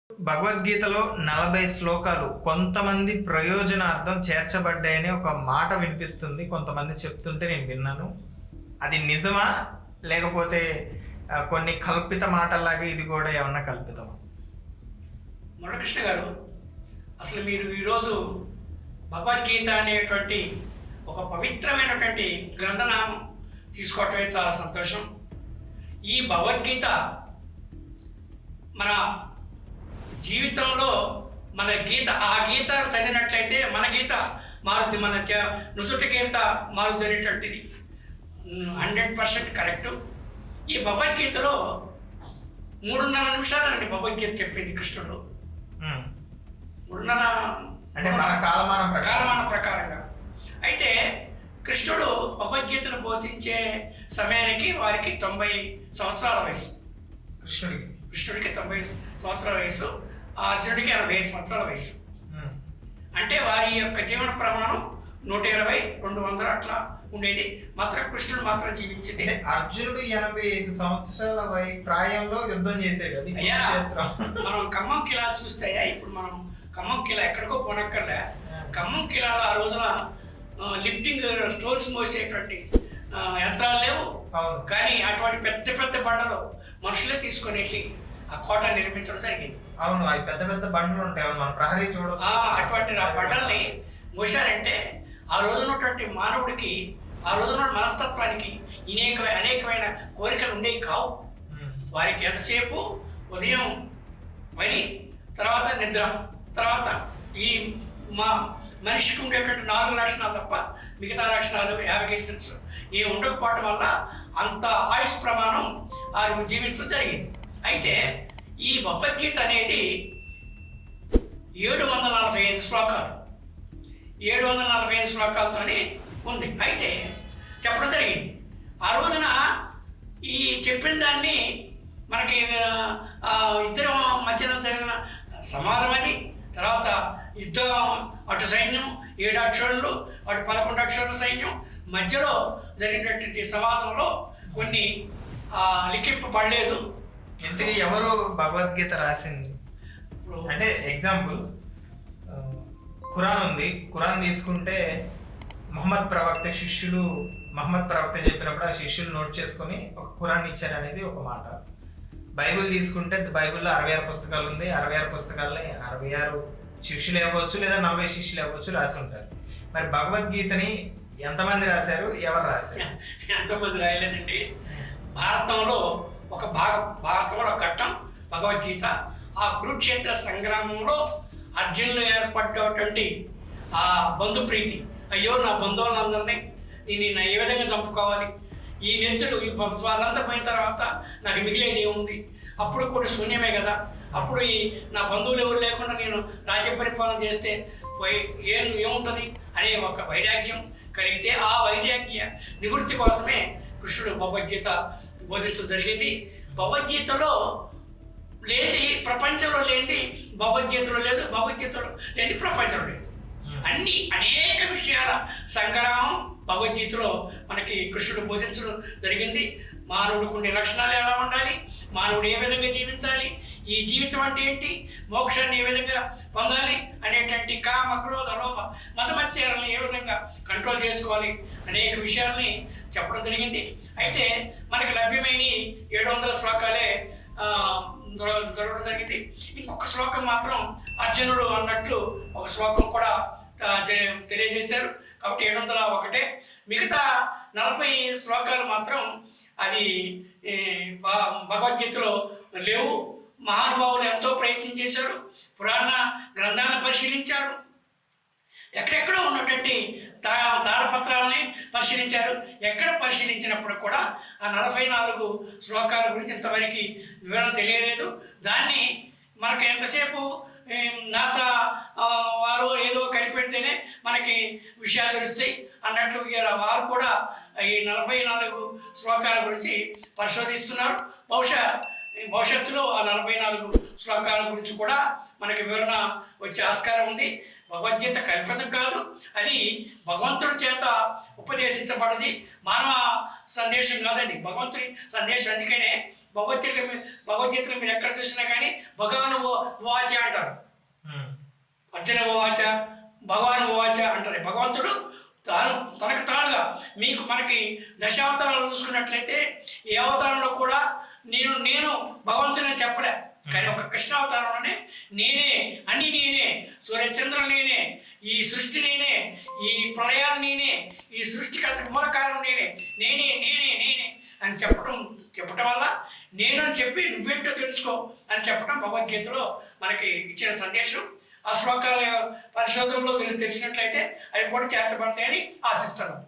భగవద్గీతలో 40 శ్లోకాలు కొంతమంది ప్రయోజనార్థం చేర్చబడ్డాయని ఒక మాట వినిపిస్తుంది. కొంతమంది చెప్తుంటే నేను విన్నాను. అది నిజమా? లేకపోతే కొన్ని కల్పిత మాటల్లాగా ఇది కూడా ఏమన్నా కల్పితమా? మురళకృష్ణ గారు, అసలు మీరు ఈరోజు భగవద్గీత అనేటువంటి ఒక పవిత్రమైనటువంటి గ్రంథనామం తీసుకోవటమే చాలా సంతోషం. ఈ భగవద్గీత మన జీవితంలో మన గీత, ఆ గీత చదివినట్లయితే మన గీత మారుద్ది, మన నుదుటి గీత మారుద్ది అనేటువంటిది 100% కరెక్టు. ఈ భగవద్గీతలో 3.5 నిమిషాలండి భగవద్గీత చెప్పింది కృష్ణుడు. 3.5 అంటే మన కాలమాన ప్రకారంగా. అయితే కృష్ణుడు భగవద్గీతను బోధించే సమయానికి వారికి 90 సంవత్సరాల వయసు. కృష్ణుడికి 90 సంవత్సరాల వయసు, అర్జునుడికి 85 సంవత్సరాల వయసు. అంటే వారి యొక్క జీవన ప్రమాణం 120, 200 అట్లా ఉండేది. మాత్రం కృష్ణుడు మాత్రం జీవించింది. అర్జునుడు 85 సంవత్సరాల ప్రాయంలో యుద్ధం చేసేది. మనం ఖమ్మం కిలా చూస్తే, ఇప్పుడు మనం ఖమ్మం కిలా ఎక్కడికో పోనక్కర్లే. ఖమ్మం కిలాలో ఆ రోజున లిఫ్టింగ్ స్టోన్స్ మోసేటువంటి యంత్రాలు లేవు. కానీ అటువంటి పెద్ద పెద్ద బండలు మనుషులే తీసుకొని వెళ్ళి ఆ కోట నిర్మించడం జరిగింది. అవును, అవి పెద్ద పెద్ద బండలు ఉంటాయి, మన ప్రహరీ చూడవచ్చు. అటువంటి ఆ బండల్ని మోసారంటే ఆ రోజున్నటువంటి మానవుడికి, ఆ రోజున్న మనస్తత్వానికి అనేకమైన కోరికలు ఉండేవి కావు. వారికి ఎంతసేపు ఉదయం పని, తర్వాత నిద్ర, తర్వాత ఈ మా మనిషికి ఉండేటువంటి 4 లక్షణాలు తప్ప మిగతా లక్షణాలు 50 కేజీస్ ఏ ఉండకపోవటం వల్ల అంత ఆయుష్ ప్రమాణం వారు జీవించడం జరిగింది. అయితే ఈ భగవద్గీత అనేది 745 శ్లోకాలు, 745 శ్లోకాలతోనే ఉంది. అయితే చెప్పడం జరిగింది. ఆ రోజున ఈ చెప్పిన దాన్ని మనకి ఇద్దరు మధ్యన జరిగిన సమాధం అది. తర్వాత యుద్ధం, అటు సైన్యం 7 అక్షరాలు, అటు 11 అక్షరాల సైన్యం మధ్యలో జరిగినటువంటి సమాధంలో కొన్ని లిఖింపబడలేదు. ఇంతకీ ఎవరు భగవద్గీత రాసింది? అంటే ఎగ్జాంపుల్, ఖురాన్ ఉంది. ఖురాన్ తీసుకుంటే మహమ్మద్ ప్రవక్త చెప్పినప్పుడు ఆ శిష్యులు నోట్ చేసుకొని ఒక ఖురాన్ ఇచ్చారు అనేది ఒక మాట. బైబిల్ తీసుకుంటే బైబిల్లో 66 పుస్తకాలు ఉంది. 66 పుస్తకాలని 66 శిష్యులు ఇవ్వచ్చు, లేదా 40 శిష్యులు ఇవ్వచ్చు రాసి ఉంటారు. మరి భగవద్గీతని ఎంతమంది రాశారు, ఎవరు రాశారు? ఎంతమంది రాయలేదండి. భారతంలో ఒక భారతంలో ఒక ఘట్టం భగవద్గీత. ఆ కురుక్షేత్ర సంగ్రామంలో అర్జునులు ఏర్పడ్డటువంటి ఆ బంధుప్రీతి, అయ్యో నా బంధువులందరినీ నేను ఏ విధంగా చంపుకోవాలి, ఈ నెత్తులు ఈ వాళ్ళంతా పోయిన తర్వాత నాకు మిగిలేది ఏముంది, అప్పుడు కూడా శూన్యమే కదా, అప్పుడు నా బంధువులు ఎవరు లేకుండా నేను రాజ్య పరిపాలన చేస్తే ఏముంటుంది అనే ఒక వైరాగ్యం కలిగితే, ఆ వైరాగ్య నివృత్తి కోసమే కృష్ణుడు భగవద్గీత బోధించడం జరిగింది. భగవద్గీతలో లేని ప్రపంచంలో లేనిది భగవద్గీతలో లేదు, భగవద్గీతలో లేని ప్రపంచంలో లేదు. అనేక విషయాల సంగ్రహం భగవద్గీతలో మనకి కృష్ణుడు బోధించడం జరిగింది. మానవుడికి ఉండే లక్షణాలు ఎలా ఉండాలి, మానవుడు ఏ విధంగా జీవించాలి, ఈ జీవితం అంటే ఏంటి, మోక్షాన్ని ఏ విధంగా పొందాలి అనేటువంటి కామ, క్రోధ, లోభ, మతమత్యాలను ఏ విధంగా కంట్రోల్ చేసుకోవాలి అనేక విషయాల్ని చెప్పడం జరిగింది. అయితే మనకి లభ్యమైన 700 శ్లోకాలే దొరకడం జరిగింది. ఇంకొక శ్లోకం మాత్రం అర్జునుడు అన్నట్లు ఒక శ్లోకం కూడా తెలియజేశారు. కాబట్టి 701. మిగతా 40 శ్లోకాలు మాత్రం అది భగవద్గీతలో లేవు. మహానుభావులు ఎంతో ప్రయత్నం చేశారు, పురాణ గ్రంథాలను పరిశీలించారు, ఎక్కడెక్కడో ఉన్నటువంటి తాళపత్రాలని పరిశీలించారు. ఎక్కడ పరిశీలించినప్పుడు కూడా ఆ 44 శ్లోకాల గురించి ఇంతవరకు వివరణ తెలియలేదు. దాన్ని మనకు ఎంతసేపు నాసా వారు ఏదో కనిపెడితేనే మనకి విషయాలు తెలుస్తాయి అన్నట్లు వారు కూడా ఈ 44 శ్లోకాల గురించి పరిశోధిస్తున్నారు. భవిష్యత్తులో ఆ 44 శ్లోకాల గురించి కూడా మనకి వివరణ వచ్చే ఆస్కారం ఉంది. భగవద్గీత కల్పితం కాదు, అది భగవంతుడి చేత ఉపదేశించబడది, మానవ సందేశం కాదు, అది భగవంతుడి సందేశం. అందుకనే భగవద్గీతలో మీరు ఎక్కడ చూసినా కానీ భగవాను వాచ అంటారు. అర్జున వాచ భగవాన్ వాచ అంటారు. భగవంతుడు తనకు తానుగా మనకి దశావతారాలు చూసుకున్నట్లయితే ఏ అవతారంలో కూడా నేను భగవంతుని చెప్పలే, కానీ ఒక కృష్ణావతారంలోనే నేనే సూర్యచంద్రులు నేనే, ఈ సృష్టి నేనే, ఈ ప్రళయాన్ని నేనే, ఈ సృష్టికి అంతకు మూల కారణం నేనే అని చెప్పటం వల్ల నేను అని చెప్పి నువ్వేంటో తెలుసుకో అని చెప్పడం భగవద్గీతలో మనకి ఇచ్చిన సందేశం. ఆ శ్లోకాల పరిశోధనలో తెలిసినట్లయితే అవి కూడా చేర్చబడతాయని ఆశిస్తున్నాం.